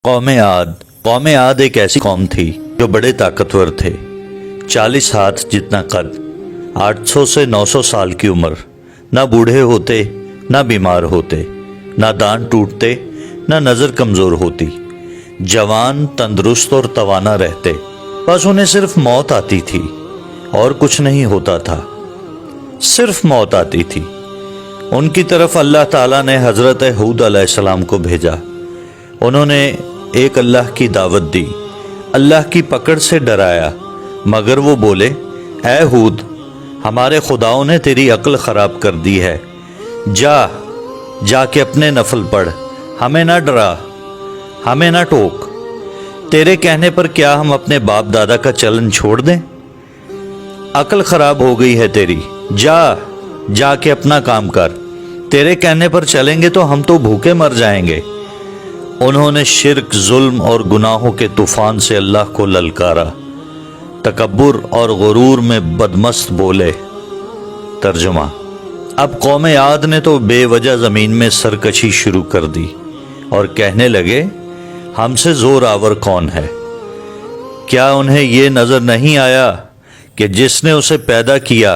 قوم عاد ایک ایسی قوم تھی جو بڑے طاقتور تھے۔ 40 ہاتھ جتنا قد، 800 سے 900 سال کی عمر، نہ بوڑھے ہوتے نہ بیمار ہوتے، نہ دانت ٹوٹتے نہ نظر کمزور ہوتی، جوان تندرست اور توانا رہتے، بس انہیں صرف موت آتی تھی اور کچھ نہیں ہوتا تھا، صرف موت آتی تھی۔ ان کی طرف اللہ تعالیٰ نے حضرت ہود علیہ السلام کو بھیجا۔ انہوں نے ایک اللہ کی دعوت دی، اللہ کی پکڑ سے ڈرایا، مگر وہ بولے، اے ہود، ہمارے خداؤں نے تیری عقل خراب کر دی ہے، جا کے اپنے نفل پڑھ، ہمیں نہ ڈرا، ہمیں نہ ٹوک، تیرے کہنے پر کیا ہم اپنے باپ دادا کا چلن چھوڑ دیں؟ عقل خراب ہو گئی ہے تیری، جا کے اپنا کام کر، تیرے کہنے پر چلیں گے تو ہم تو بھوکے مر جائیں گے۔ انہوں نے شرک، ظلم اور گناہوں کے طوفان سے اللہ کو للکارا، تکبر اور غرور میں بدمست بولے۔ ترجمہ: اب قوم عاد نے تو بے وجہ زمین میں سرکشی شروع کر دی اور کہنے لگے، ہم سے زور آور کون ہے؟ کیا انہیں یہ نظر نہیں آیا کہ جس نے اسے پیدا کیا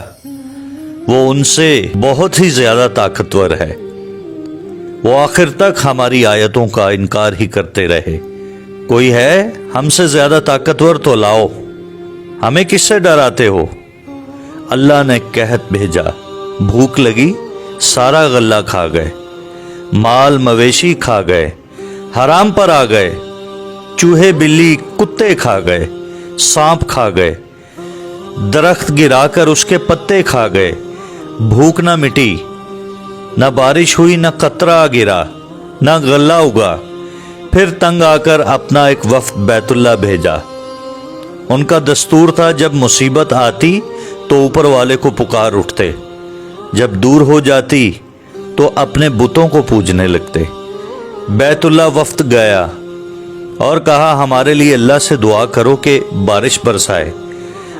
وہ ان سے بہت ہی زیادہ طاقتور ہے؟ وہ آخر تک ہماری آیتوں کا انکار ہی کرتے رہے۔ کوئی ہے ہم سے زیادہ طاقتور تو لاؤ، ہمیں کس سے ڈراتے ہو؟ اللہ نے قحط بھیجا، بھوک لگی، سارا غلہ کھا گئے، مال مویشی کھا گئے، حرام پر آ گئے، چوہے بلی کتے کھا گئے، سانپ کھا گئے، درخت گرا کر اس کے پتے کھا گئے، بھوک نہ مٹی، نہ بارش ہوئی، نہ قطرہ گرا، نہ غلہ اگا۔ پھر تنگ آ کر اپنا ایک وفد بیت اللہ بھیجا۔ ان کا دستور تھا جب مصیبت آتی تو اوپر والے کو پکار اٹھتے، جب دور ہو جاتی تو اپنے بتوں کو پوجنے لگتے۔ بیت اللہ وفد گیا اور کہا، ہمارے لیے اللہ سے دعا کرو کہ بارش برسائے۔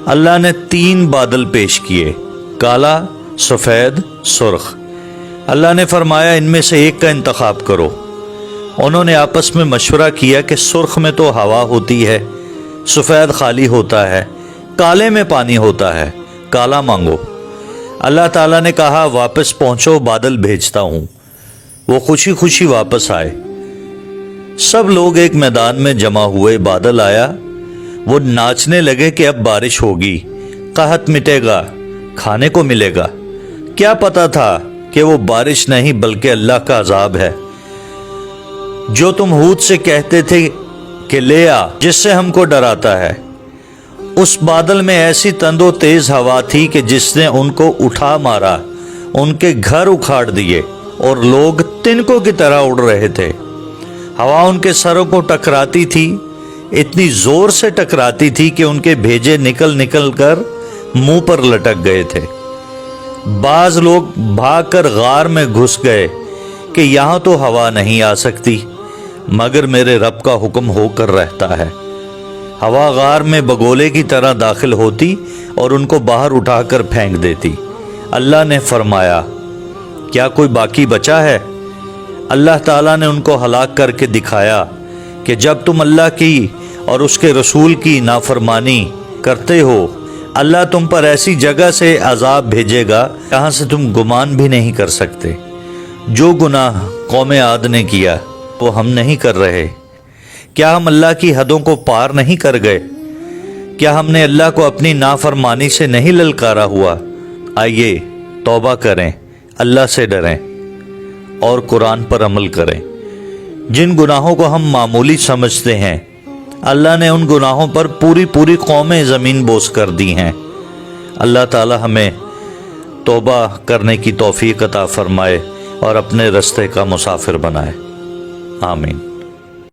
اللہ نے 3 بادل پیش کیے، کالا، سفید، سرخ۔ اللہ نے فرمایا، ان میں سے ایک کا انتخاب کرو۔ انہوں نے آپس میں مشورہ کیا کہ سرخ میں تو ہوا ہوتی ہے، سفید خالی ہوتا ہے، کالے میں پانی ہوتا ہے، کالا مانگو۔ اللہ تعالیٰ نے کہا، واپس پہنچو، بادل بھیجتا ہوں۔ وہ خوشی خوشی واپس آئے۔ سب لوگ ایک میدان میں جمع ہوئے، بادل آیا، وہ ناچنے لگے کہ اب بارش ہوگی، قحط مٹے گا، کھانے کو ملے گا۔ کیا پتا تھا کہ وہ بارش نہیں بلکہ اللہ کا عذاب ہے، جو تم ہود سے کہتے تھے کہ لے آ، جس سے ہم کو ڈراتا ہے۔ اس بادل میں ایسی تند و تیز ہوا تھی کہ جس نے ان کو اٹھا مارا، ان کے گھر اکھاڑ دیے اور لوگ تنکوں کی طرح اڑ رہے تھے۔ ہوا ان کے سروں کو ٹکراتی تھی، اتنی زور سے ٹکراتی تھی کہ ان کے بھیجے نکل کر منہ پر لٹک گئے تھے۔ بعض لوگ بھاگ کر غار میں گھس گئے کہ یہاں تو ہوا نہیں آ سکتی، مگر میرے رب کا حکم ہو کر رہتا ہے۔ ہوا غار میں بگولے کی طرح داخل ہوتی اور ان کو باہر اٹھا کر پھینک دیتی۔ اللہ نے فرمایا، کیا کوئی باقی بچا ہے؟ اللہ تعالیٰ نے ان کو ہلاک کر کے دکھایا کہ جب تم اللہ کی اور اس کے رسول کی نافرمانی کرتے ہو، اللہ تم پر ایسی جگہ سے عذاب بھیجے گا جہاں سے تم گمان بھی نہیں کر سکتے۔ جو گناہ قوم عاد نے کیا وہ ہم نہیں کر رہے؟ کیا ہم اللہ کی حدوں کو پار نہیں کر گئے؟ کیا ہم نے اللہ کو اپنی نافرمانی سے نہیں للکارا ہوا؟ آئیے توبہ کریں، اللہ سے ڈریں اور قرآن پر عمل کریں۔ جن گناہوں کو ہم معمولی سمجھتے ہیں، اللہ نے ان گناہوں پر پوری قومیں زمین بوس کر دی ہیں۔ اللہ تعالی ہمیں توبہ کرنے کی توفیق عطا فرمائے اور اپنے رستے کا مسافر بنائے۔ آمین۔